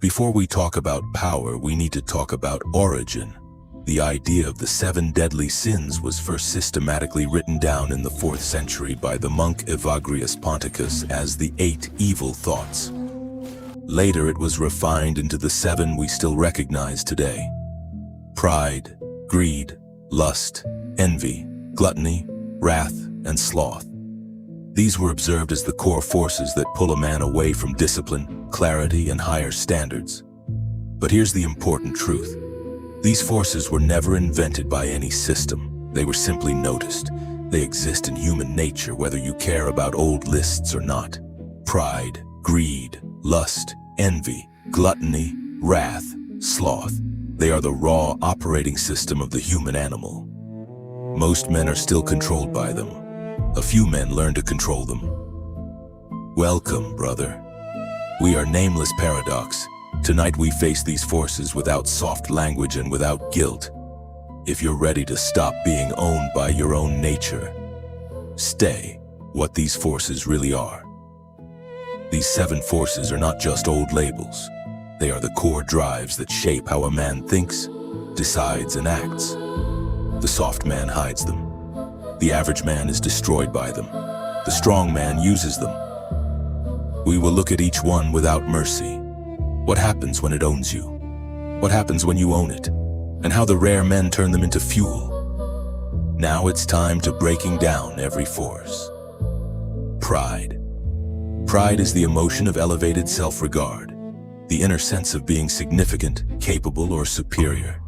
Before we talk about power, we need to talk about origin. The idea of the 7 deadly sins was first systematically written down in the 4th century by the monk Evagrius Ponticus as the 8 evil thoughts. Later it was refined into the 7 we still recognize today: pride, greed, lust, envy, gluttony, wrath, and sloth. These were observed as the core forces that pull a man away from discipline, clarity, and higher standards. But here's the important truth. These forces were never invented by any system. They were simply noticed. They exist in human nature, whether you care about old lists or not. Pride, greed, lust, envy, gluttony, wrath, sloth. They are the raw operating system of the human animal. Most men are still controlled by them. A few men learn to control them. Welcome, brother. We are Nameless Paradox. Tonight we face these forces without soft language and without guilt. If you're ready to stop being owned by your own nature, stay. What these forces really are. These 7 forces are not just old labels. They are the core drives that shape how a man thinks, decides, and acts. The soft man hides them. The average man is destroyed by them. The strong man uses them. We will look at each one without mercy. What happens when it owns you? What happens when you own it? And how the rare men turn them into fuel. Now it's time to breaking down every force. Pride. Pride is the emotion of elevated self-regard, the inner sense of being significant, capable, or superior.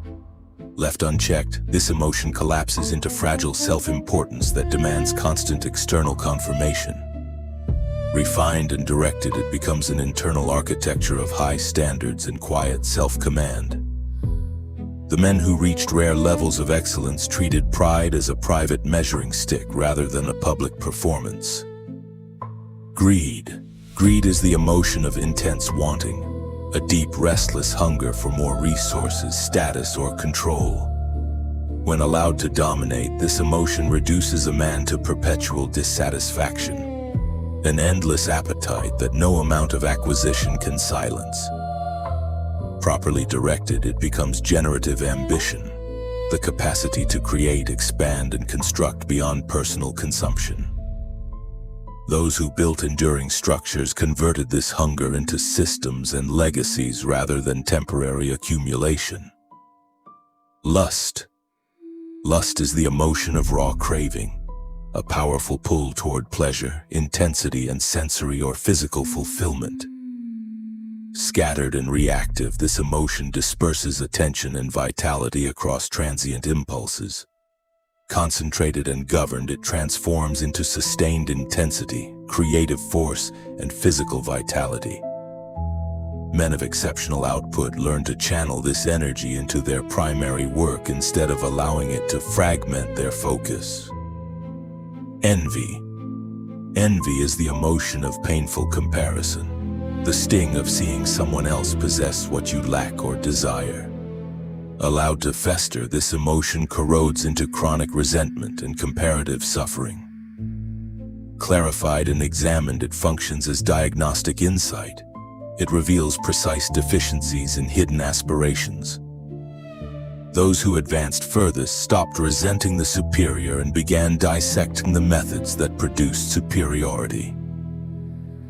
Left unchecked, this emotion collapses into fragile self-importance that demands constant external confirmation. Refined and directed, it becomes an internal architecture of high standards and quiet self-command. The men who reached rare levels of excellence treated pride as a private measuring stick rather than a public performance. Greed. Greed is the emotion of intense wanting. A deep, restless hunger for more resources, status, or control. When allowed to dominate, this emotion reduces a man to perpetual dissatisfaction, an endless appetite that no amount of acquisition can silence. Properly directed, it becomes generative ambition, the capacity to create, expand, and construct beyond personal consumption. Those who built enduring structures converted this hunger into systems and legacies rather than temporary accumulation. Lust. Lust is the emotion of raw craving, a powerful pull toward pleasure, intensity, and sensory or physical fulfillment. Scattered and reactive, this emotion disperses attention and vitality across transient impulses. Concentrated and governed, it transforms into sustained intensity, creative force, and physical vitality. Men of exceptional output learn to channel this energy into their primary work instead of allowing it to fragment their focus. Envy. Envy is the emotion of painful comparison, the sting of seeing someone else possess what you lack or desire. Allowed to fester, this emotion corrodes into chronic resentment and comparative suffering. Clarified and examined, it functions as diagnostic insight. It reveals precise deficiencies and hidden aspirations. Those who advanced furthest stopped resenting the superior and began dissecting the methods that produced superiority.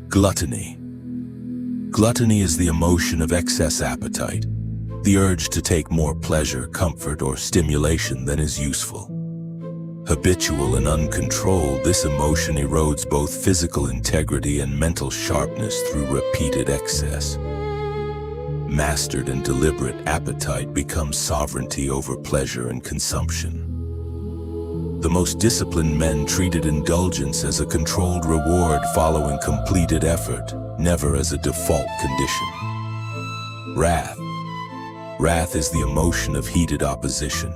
Gluttony. Gluttony is the emotion of excess appetite, the urge to take more pleasure, comfort, or stimulation than is useful. Habitual and uncontrolled, this emotion erodes both physical integrity and mental sharpness through repeated excess. Mastered and deliberate, appetite becomes sovereignty over pleasure and consumption. The most disciplined men treated indulgence as a controlled reward following completed effort, never as a default condition. Wrath. Wrath is the emotion of heated opposition,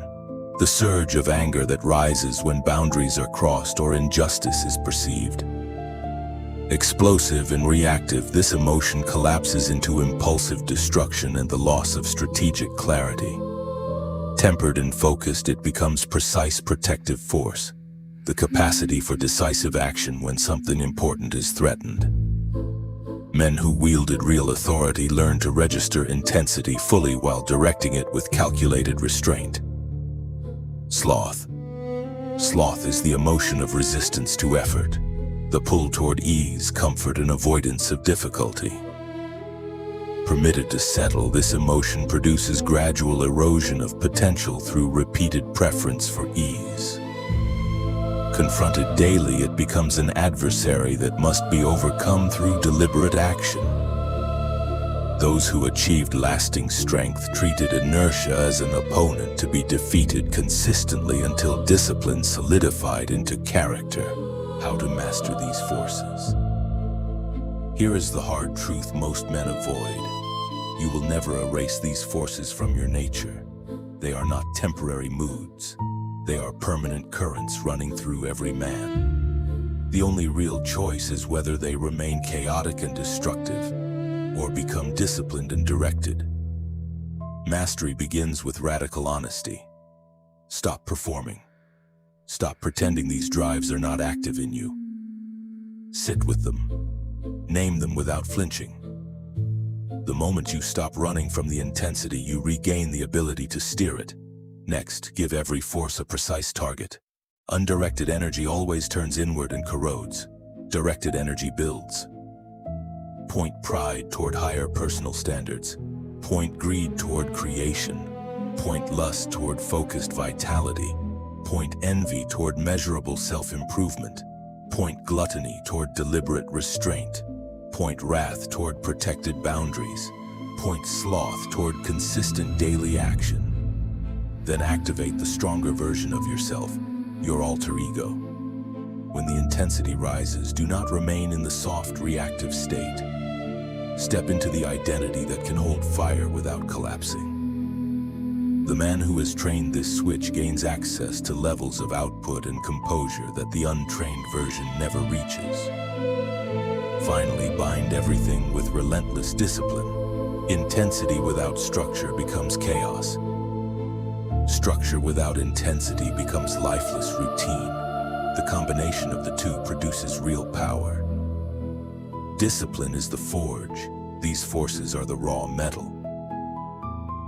the surge of anger that rises when boundaries are crossed or injustice is perceived. Explosive and reactive, this emotion collapses into impulsive destruction and the loss of strategic clarity. Tempered and focused, it becomes precise protective force, the capacity for decisive action when something important is threatened. Men who wielded real authority learned to register intensity fully while directing it with calculated restraint. Sloth. Sloth is the emotion of resistance to effort, the pull toward ease, comfort, and avoidance of difficulty. Permitted to settle, this emotion produces gradual erosion of potential through repeated preference for ease. Confronted daily, it becomes an adversary that must be overcome through deliberate action. Those who achieved lasting strength treated inertia as an opponent to be defeated consistently until discipline solidified into character. How to master these forces. Here is the hard truth most men avoid. You will never erase these forces from your nature. They are not temporary moods. They are permanent currents running through every man. The only real choice is whether they remain chaotic and destructive, or become disciplined and directed. Mastery begins with radical honesty. Stop performing. Stop pretending these drives are not active in you. Sit with them. Name them without flinching. The moment you stop running from the intensity, you regain the ability to steer it. Next, give every force a precise target. Undirected energy always turns inward and corrodes. Directed energy builds. Point pride toward higher personal standards. Point greed toward creation. Point lust toward focused vitality. Point envy toward measurable self-improvement. Point gluttony toward deliberate restraint. Point wrath toward protected boundaries. Point sloth toward consistent daily action. Then activate the stronger version of yourself, your alter ego. When the intensity rises, do not remain in the soft, reactive state. Step into the identity that can hold fire without collapsing. The man who has trained this switch gains access to levels of output and composure that the untrained version never reaches. Finally, bind everything with relentless discipline. Intensity without structure becomes chaos. Structure without intensity becomes lifeless routine. The combination of the two produces real power. Discipline is the forge. These forces are the raw metal.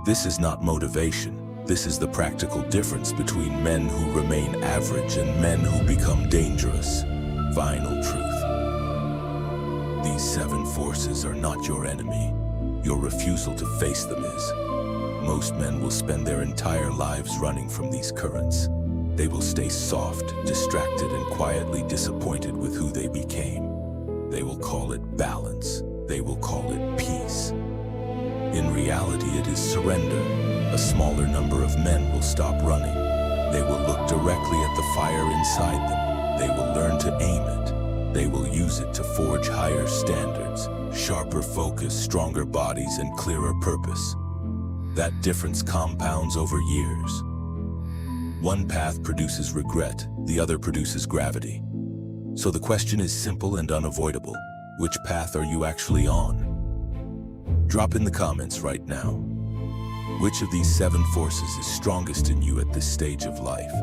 This is not motivation. This is the practical difference between men who remain average and men who become dangerous. Final truth. These 7 forces are not your enemy. Your refusal to face them is. Most men will spend their entire lives running from these currents. They will stay soft, distracted, and quietly disappointed with who they became. They will call it balance. They will call it peace. In reality, it is surrender. A smaller number of men will stop running. They will look directly at the fire inside them. They will learn to aim it. They will use it to forge higher standards, sharper focus, stronger bodies, and clearer purpose. That difference compounds over years. One path produces regret, the other produces gravity. So the question is simple and unavoidable. Which path are you actually on? Drop in the comments right now. Which of these 7 forces is strongest in you at this stage of life?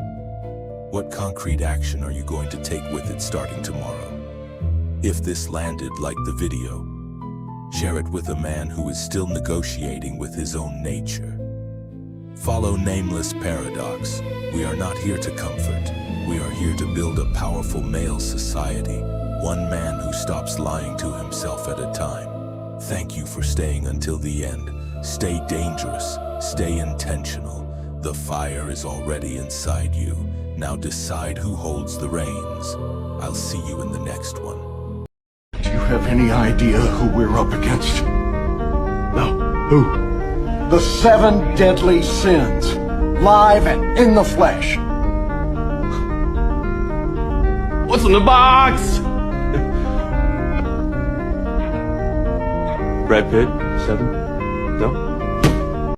What concrete action are you going to take with it starting tomorrow? If this landed, like the video. Share it with a man who is still negotiating with his own nature. Follow Nameless Paradox. We are not here to comfort. We are here to build a powerful male society. One man who stops lying to himself at a time. Thank you for staying until the end. Stay dangerous. Stay intentional. The fire is already inside you. Now decide who holds the reins. I'll see you in the next one. Do you have any idea who we're up against? No. Who? The 7 deadly sins. Live and in the flesh. What's in the box? Brad Pitt? 7? No?